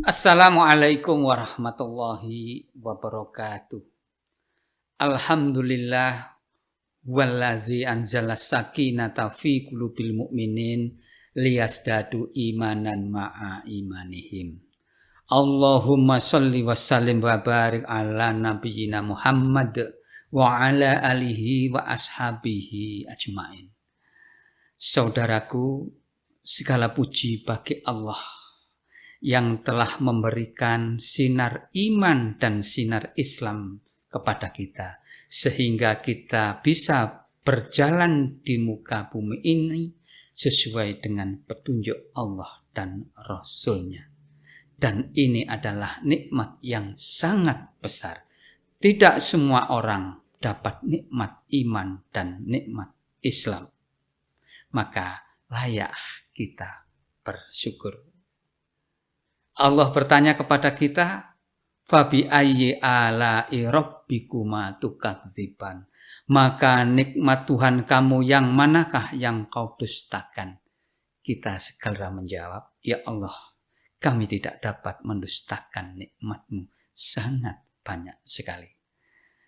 Assalamualaikum warahmatullahi wabarakatuh. Alhamdulillah wallazi anzala sakinata fi qulubil mu'minin liyasdadu imanan ma'a imanihim. Allahumma sholli wa sallim wa barik ala nabiyyina Muhammad wa ala alihi wa ashabihi ajmain. Saudaraku, segala puji bagi Allah yang telah memberikan sinar iman dan sinar Islam kepada kita, sehingga kita bisa berjalan di muka bumi ini sesuai dengan petunjuk Allah dan Rasul-Nya. Dan ini adalah nikmat yang sangat besar. Tidak semua orang dapat nikmat iman dan nikmat Islam. Maka layak kita bersyukur. Allah bertanya kepada kita, fabi ayyi ala'i rabbikuma tukadziban. Maka nikmat Tuhan kamu yang manakah yang kau dustakan? Kita segera menjawab, ya Allah, kami tidak dapat mendustakan nikmat-Mu, sangat banyak sekali.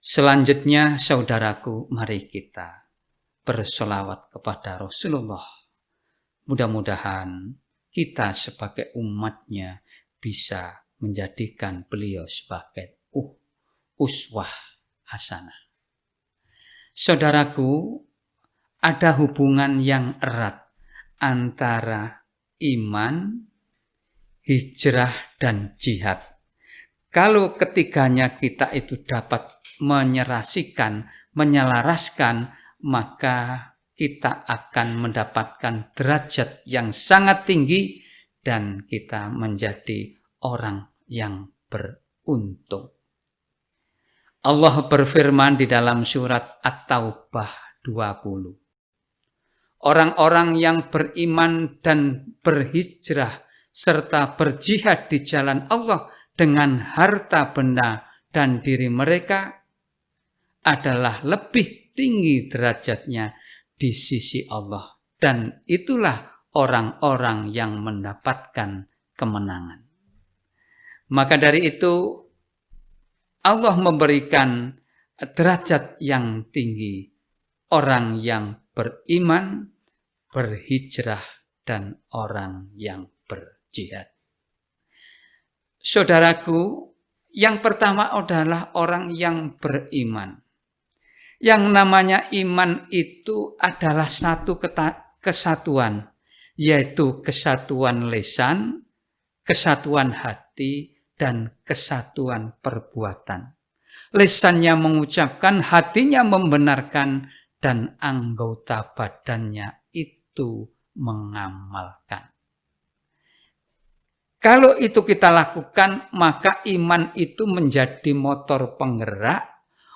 Selanjutnya, saudaraku, mari kita bersolawat kepada Rasulullah. Mudah-mudahan kita sebagai umatnya bisa menjadikan beliau sebagai uswah hasanah. Saudaraku, ada hubungan yang erat antara iman, hijrah, dan jihad. Kalau ketiganya kita itu dapat menyelaraskan, maka kita akan mendapatkan derajat yang sangat tinggi dan kita menjadi orang yang beruntung. Allah berfirman di dalam surat At-Taubah 20. Orang-orang yang beriman dan berhijrah serta berjihad di jalan Allah dengan harta benda dan diri mereka adalah lebih tinggi derajatnya di sisi Allah, dan itulah orang-orang yang mendapatkan kemenangan. Maka dari itu Allah memberikan derajat yang tinggi orang yang beriman, berhijrah, dan orang yang berjihad. Saudaraku, yang pertama adalah orang yang beriman. Yang namanya iman itu adalah satu kesatuan, yaitu kesatuan lisan, kesatuan hati, dan kesatuan perbuatan. Lisannya mengucapkan, hatinya membenarkan, dan anggota badannya itu mengamalkan. Kalau itu kita lakukan, maka iman itu menjadi motor penggerak,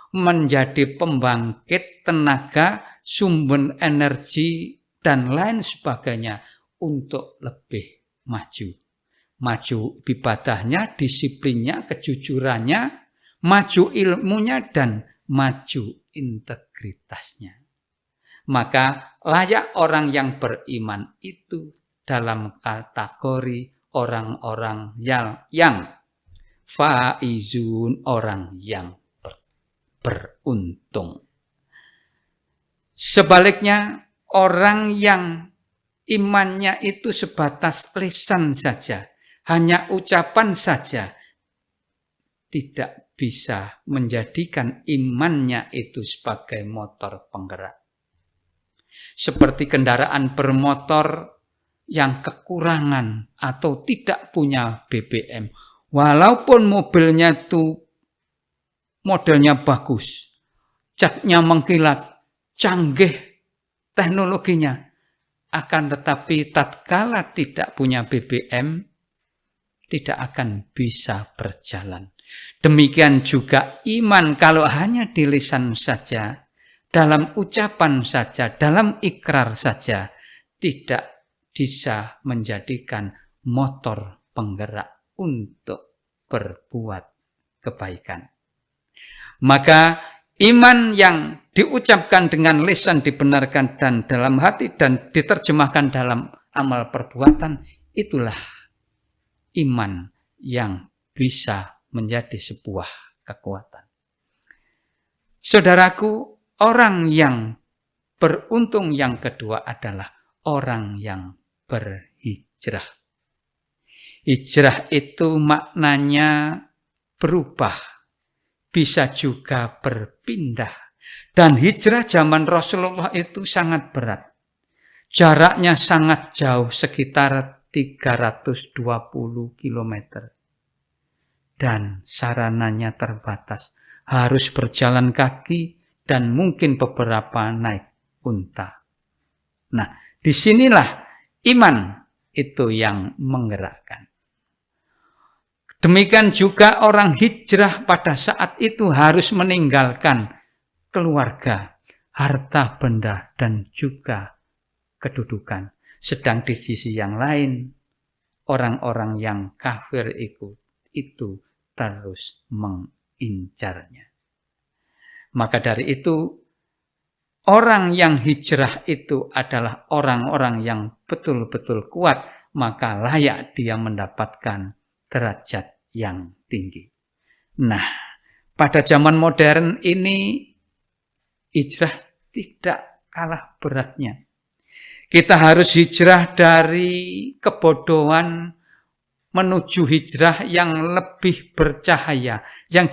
menjadi pembangkit tenaga, sumber energi, dan lain sebagainya untuk lebih maju. Maju ibadahnya, disiplinnya, kejujurannya, maju ilmunya, dan maju integritasnya. Maka layak orang yang beriman itu dalam kategori orang-orang yang faizun, orang yang beruntung. Sebaliknya, orang yang imannya itu sebatas lisan saja, hanya ucapan saja, tidak bisa menjadikan imannya itu sebagai motor penggerak. Seperti kendaraan bermotor yang kekurangan atau tidak punya BBM. Walaupun mobilnya itu modelnya bagus, catnya mengkilat, canggih teknologinya, akan tetapi tatkala tidak punya BBM, tidak akan bisa berjalan. Demikian juga iman, kalau hanya di lisan saja, dalam ucapan saja, dalam ikrar saja, tidak bisa menjadikan motor penggerak untuk berbuat kebaikan. Maka iman yang diucapkan dengan lisan, dibenarkan dan dalam hati, dan diterjemahkan dalam amal perbuatan, itulah iman yang bisa menjadi sebuah kekuatan. Saudaraku, orang yang beruntung yang kedua adalah orang yang berhijrah. Hijrah itu maknanya berubah, bisa juga berpindah. Dan hijrah zaman Rasulullah itu sangat berat. Jaraknya sangat jauh, sekitar 320 km. Dan sarananya terbatas, harus berjalan kaki dan mungkin beberapa naik unta. Nah, disinilah iman itu yang menggerakkan. Demikian juga orang hijrah pada saat itu harus meninggalkan keluarga, harta benda, dan juga kedudukan. Sedang di sisi yang lain, orang-orang yang kafir itu terus mengincarnya. Maka dari itu, orang yang hijrah itu adalah orang-orang yang betul-betul kuat, maka layak dia mendapatkan derajat yang tinggi. Nah, pada zaman modern ini, hijrah tidak kalah beratnya. Kita harus hijrah dari kebodohan menuju hijrah yang lebih bercahaya, yang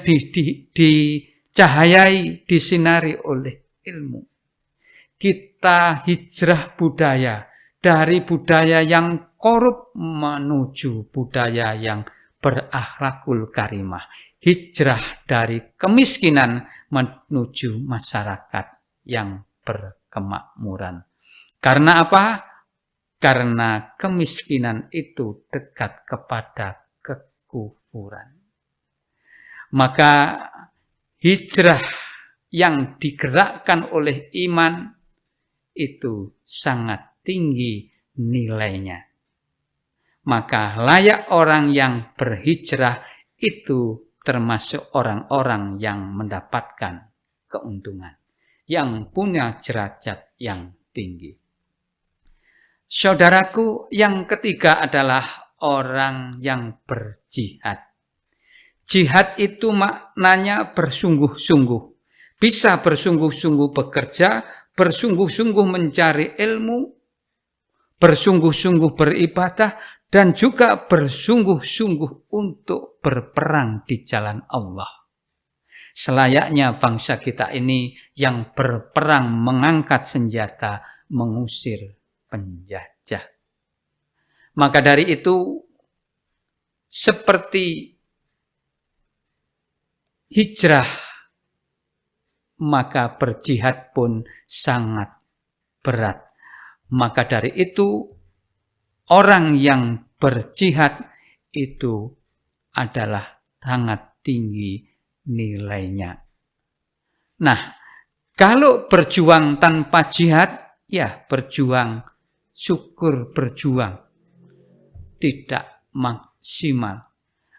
dicahayai, disinari oleh ilmu. Kita hijrah budaya, dari budaya yang korup menuju budaya yang berakhlakul karimah. Hijrah dari kemiskinan menuju masyarakat yang berkemakmuran. Karena apa? Karena kemiskinan itu dekat kepada kekufuran. Maka hijrah yang digerakkan oleh iman itu sangat tinggi nilainya. Maka layak orang yang berhijrah itu termasuk orang-orang yang mendapatkan keuntungan, yang punya derajat yang tinggi. Saudaraku, yang ketiga adalah orang yang berjihad. Jihad itu maknanya bersungguh-sungguh. Bisa bersungguh-sungguh bekerja, bersungguh-sungguh mencari ilmu, bersungguh-sungguh beribadah, dan juga bersungguh-sungguh untuk berperang di jalan Allah. Selayaknya bangsa kita ini yang berperang mengangkat senjata, mengusir penjajah. Maka dari itu, seperti hijrah, maka berjihad pun sangat berat. Maka dari itu, orang yang berjihad itu adalah sangat tinggi nilainya. Nah, kalau berjuang tanpa jihad, ya berjuang, syukur berjuang, tidak maksimal.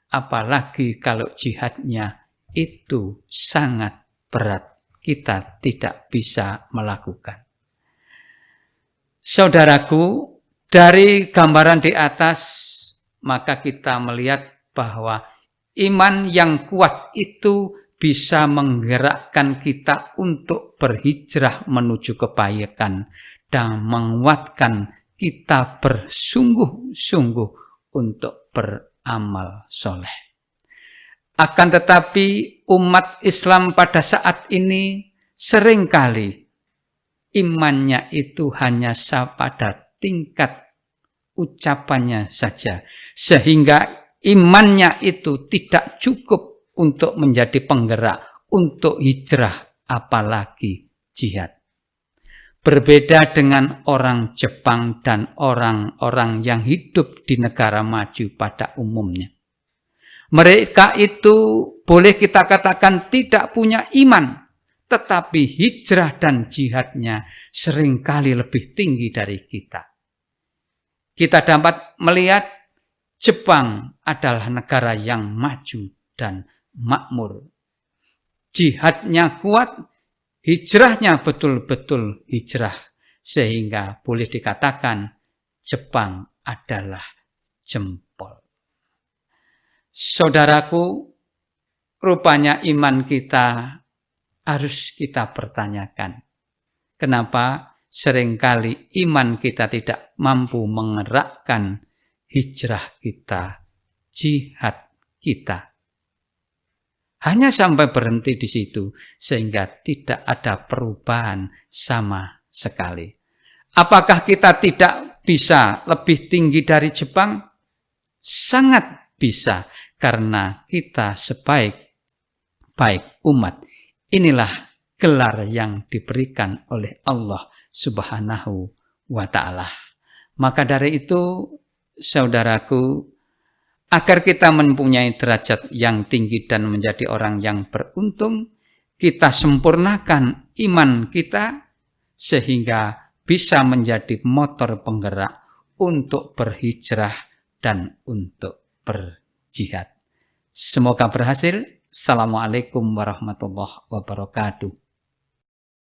Apalagi kalau jihadnya itu sangat berat, kita tidak bisa melakukan. Saudaraku, dari gambaran di atas, maka kita melihat bahwa iman yang kuat itu bisa menggerakkan kita untuk berhijrah menuju kebaikan dan menguatkan kita bersungguh-sungguh untuk beramal soleh. Akan tetapi umat Islam pada saat ini seringkali imannya itu hanya pada tingkat ucapannya saja, sehingga imannya itu tidak cukup untuk menjadi penggerak untuk hijrah, apalagi jihad. Berbeda dengan orang Jepang dan orang-orang yang hidup di negara maju pada umumnya. Mereka itu boleh kita katakan tidak punya iman, tetapi hijrah dan jihadnya seringkali lebih tinggi dari kita. Kita dapat melihat Jepang adalah negara yang maju dan makmur. Jihadnya kuat, hijrahnya betul-betul hijrah, sehingga boleh dikatakan Jepang adalah jempol. Saudaraku, rupanya iman kita harus kita pertanyakan. Kenapa seringkali iman kita tidak mampu menggerakkan hijrah kita, jihad kita. Hanya sampai berhenti di situ sehingga tidak ada perubahan sama sekali. Apakah kita tidak bisa lebih tinggi dari Jepang? Sangat bisa, karena kita sebaik-baik umat. Inilah gelar yang diberikan oleh Allah Subhanahu wa Ta'ala. Maka dari itu, saudaraku, agar kita mempunyai derajat yang tinggi dan menjadi orang yang beruntung, kita sempurnakan iman kita sehingga bisa menjadi motor penggerak untuk berhijrah dan untuk berjihad. Semoga berhasil. Assalamualaikum warahmatullahi wabarakatuh.